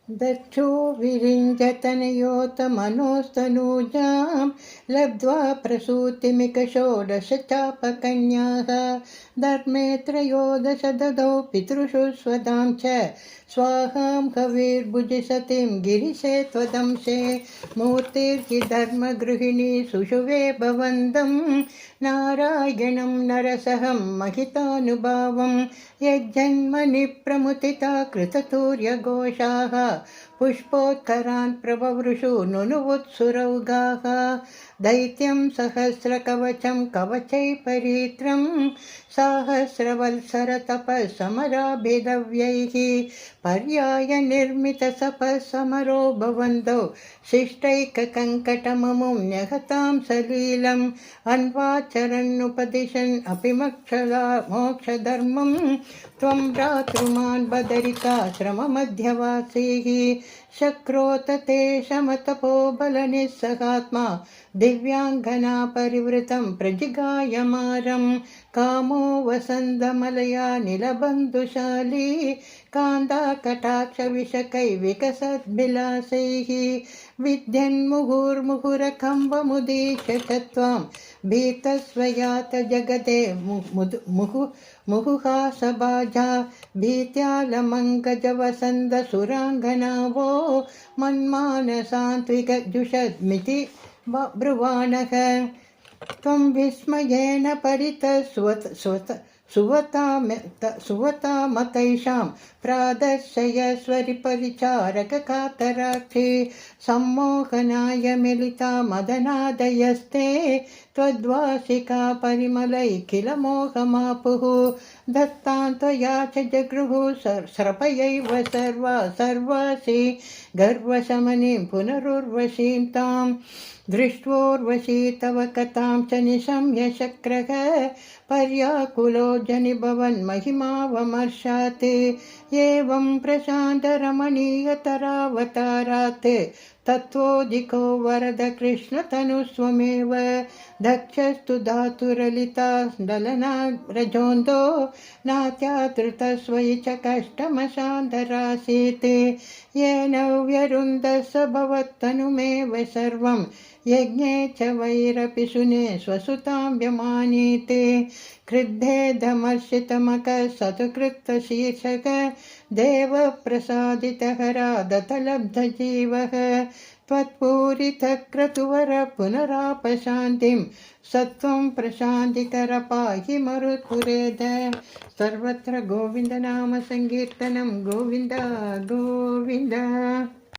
दक्षो विरिञ्जतनयोतमनोस्तनूजां लब्ध्वा प्रसूतिमिकषोडशचापकन्याः धर्मे त्रयोदश ददौ पितृषु स्वदां च स्वाहां कविर्भुजसतीं गिरिशे त्वदंशे मूर्तिर्हि धर्मगृहिणी सुषुवे भवन्दं नारायणं नरसहं महितानुभावं यज्जन्मनि प्रमुदिता कृततूर्यघोषाः पुष्पोत्करान् प्रववृषु नुनुवुत्सुरौघाः दैत्यं सहस्रकवचं कवचै परित्रं साहस्रवत्सरतपःसमराभिदव्यैः पर्याय निर्मितसपःसमरो भवन्दो शिष्टैककङ्कटममुं न्यहतां सलीलम् अन्वाचरन्नुपदिशन् अपि मोक्षधर्मं त्वं भ्रातृमान् बदरिकाश्रममध्यवासीः शक्रोत ते शमतपो बलनिस्सहात्मा दिव्याङ्गना परिवृतं प्रजिगायमारं कामो वसन्दमलया नीलबन्धुशाली कान्दाकटाक्षविशकै विकसद्भिलासैः विद्यन्मुहुर्मुहुरकम्बमुदीक्ष्य च त्वां भीतस्वयात जगते मुहुहासबाजा भीत्यालमङ्गजवसन्दसुराङ्गनावो मन्मानसान्त्विकजुषद्मिति ब्रुवाणः त्वं विस्मयेन परितः सुवतामतैषां प्रादर्शयस्वरिपरिचारककातराक्षी सम्मोहनाय मिलिता मदनादयस्ते त्वद्वासिका परिमलैखिलमोहमापुः दत्तां त्वया च जगृहुः स्रपयैव सर्वासि गर्वशमनीं पुनरुर्वशीं तां दृष्ट्वोर्वशी तव कथां च निशम्य शक्रः पर्याकुलो जनिभवन्महिमावमर्शात् एवं प्रशान्तरमणीयतरावतारात् तत्त्वोदिको वरद कृष्णतनुस्वमेव दक्षस्तु धातुरलिता दलनारजोन्दो नात्यातृतस्वयि च कष्टमशान्तरासीत् येन व्यरुन्धः स भवत्तनुमेव सर्वं यज्ञे च वैरपि शुने स्वसुतां व्यमानीते कृद्धेदमर्षितमकसतुकृतशीर्षक देवप्रसादितहरादतलब्धजीवः त्वत्पूरितक्रतुवर पुनरापशान्तिं सत्वं प्रशान्तिकर पाहि मरुत्पुरेद सर्वत्र गोविन्दनाम संकीर्तनं गोविन्द गोविन्द।